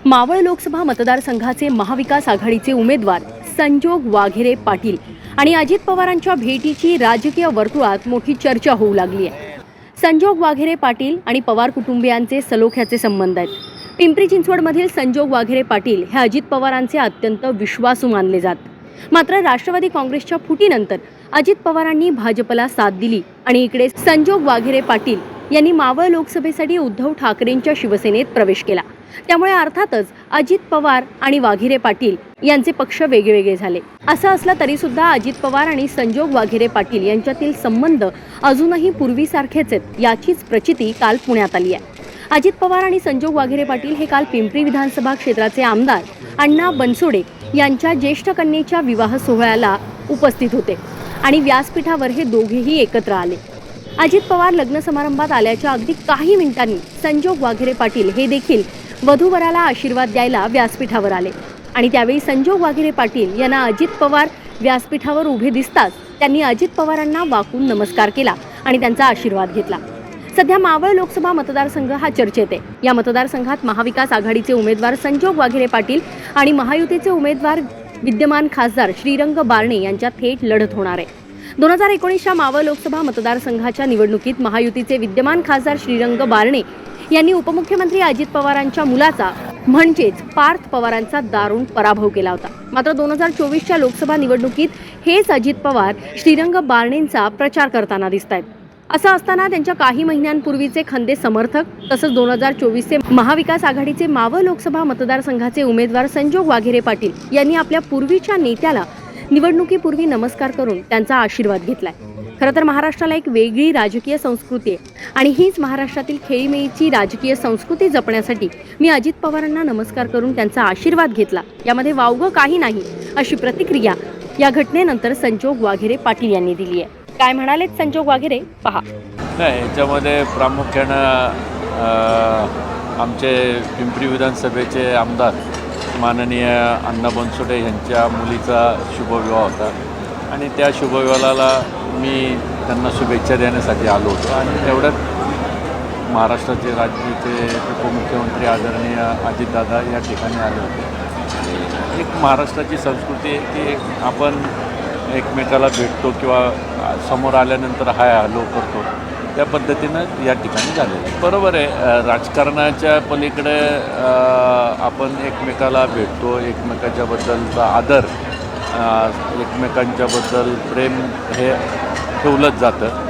मावळ लोकसभा मतदारसंघाचे महाविकास आघाडीचे उमेदवार संजोग वाघेरे पाटील आणि अजित पवारांच्या भेटीची राजकीय वर्तुळात मोठी चर्चा होऊ लागली आहे। संजोग वाघेरे पाटील आणि पवार कुटुंबियांचे सलोख्याचे संबंध आहेत। पिंपरी चिंचवडमधील संजोग वाघेरे पाटील हे अजित पवारांचे अत्यंत विश्वासू मानले जातात। मात्र राष्ट्रवादी काँग्रेसच्या फुटीनंतर अजित पवारांनी भाजपला साथ दिली आणि इकडे संजोग वाघेरे पाटील यांनी मावळ लोकसभेसाठी उद्धव ठाकरेंच्या शिवसेनेत प्रवेश केला। त्यामुळे अर्थातच अजित पवार आणि वाघेरे पाटील यांचे पक्ष वेगवेगळे झाले। असं असलं तरी सुद्धा अजित पवार आणि संजोग वाघेरे पाटील यांच्यातील संबंध अजूनही पूर्वीसारखेच आहेत याचीच प्रचिती काल पुण्यात आली आहे। अजित पवार आणि संजोग वाघेरे पाटील हे काल पिंपरी विधानसभा क्षेत्राचे आमदार अण्णा बनसोडे यांच्या ज्येष्ठ कन्येच्या विवाह सोहळ्याला उपस्थित होते आणि व्यासपीठावर हे दोघेही एकत्र आले। अजित पवार लग्न समारंभात आल्याच्या अगदी काही मिनिटांनी संजोग वाघेरे पाटील हे देखील वधूवराला आशीर्वाद द्यायला व्यासपीठावर आले आणि त्यावेळी संजोग वाघेरे पाटील यांना अजित पवार व्यासपीठावर उभे दिसताच त्यांनी अजित पवारांना वाकून नमस्कार केला आणि त्यांचा आशीर्वाद घेतला। सध्या मावळ लोकसभा मतदारसंघ हा चर्चेत आहे। या मतदारसंघात महाविकास आघाडीचे उमेदवार संजोग वाघेरे पाटील आणि महायुतीचे उमेदवार विद्यमान खासदार श्रीरंग बारणे यांच्यात थेट लढत होणार आहे। 2019च्या मावळ लोकसभा मतदारसंघाच्या निवडणुकीत महायुतीचे विद्यमान खासदार श्रीरंग बारणे यांनी उपमुख्यमंत्री अजित पवारांच्या मुलाचा म्हणजेच पार्थ पवारांचा दारुण पराभव केला होता। मात्र 2024च्या लोकसभा निवडणुकीत हेच अजित पवार श्रीरंग बारणेंचा प्रचार करताना दिसतायत। असं असताना त्यांच्या काही महिन्यांपूर्वीचे खंदे समर्थक तसंच 2024चे महाविकास आघाडीचे मावळ लोकसभा मतदारसंघाचे उमेदवार संजोग वाघेरे पाटील यांनी आपल्या पूर्वीच्या नेत्याला निवडणुकीपूर्वी नमस्कार करून त्यांचा आशीर्वाद घेतलाय। खरं तर महाराष्ट्राला एक वेगळी राजकीय संस्कृती आहे आणि हीच महाराष्ट्रातील खेळीमेळीची राजकीय संस्कृती जपण्यासाठी मी अजित पवारांना नमस्कार करून त्यांचा आशीर्वाद घेतला, यामध्ये वावगं काही नाही, अशी प्रतिक्रिया या घटनेनंतर संजोग वाघेरे पाटील यांनी दिली आहे। काय म्हणालेत संजोग वाघेरे पहा। नाही, याच्यामध्ये प्रामुख्यानं आमचे पिंपरी विधानसभेचे आमदार माननीय अण्णा बनसोडे यांच्या मुलीचा शुभविवाह होता आणि त्या शुभविवाहाला मी त्यांना शुभेच्छा देण्यासाठी आलो होतो आणि तेवढ्यात महाराष्ट्राचे राज्याचे उपमुख्यमंत्री आदरणीय अजितदादा या ठिकाणी आले होते। एक महाराष्ट्राची संस्कृती आहे की आपण एकमेकाला भेटतो किंवा समोर आल्यानंतर हाय हॅलो करतो, त्या पद्धतीनं या ठिकाणी झाले। बरोबर आहे, राजकारणाच्या पलीकडे आपण एकमेकाला भेटतो, एकमेकाच्याबद्दलचा आदर, एकमेकांच्याबद्दल प्रेम हे ठेवलंच जातं।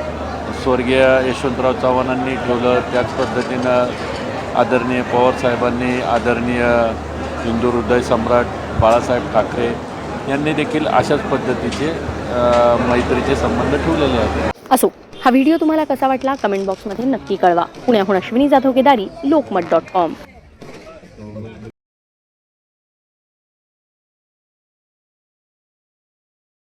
स्वर्गीय यशवंतराव चव्हाणांनी ठेवलं, त्याच पद्धतीनं आदरणीय पवारसाहेबांनी, आदरणीय हिंदू हृदय सम्राट बाळासाहेब ठाकरे यांनी देखील अशाच पद्धतीचे मैत्रीचे संबंध ठेवलेले आहेत। असो, हा व्हिडिओ तुम्हाला कसा वाटला कमेंट बॉक्समध्ये नक्की कळवा। पुण्याहून अश्विनी जाधव केदारी, लोकमत.com।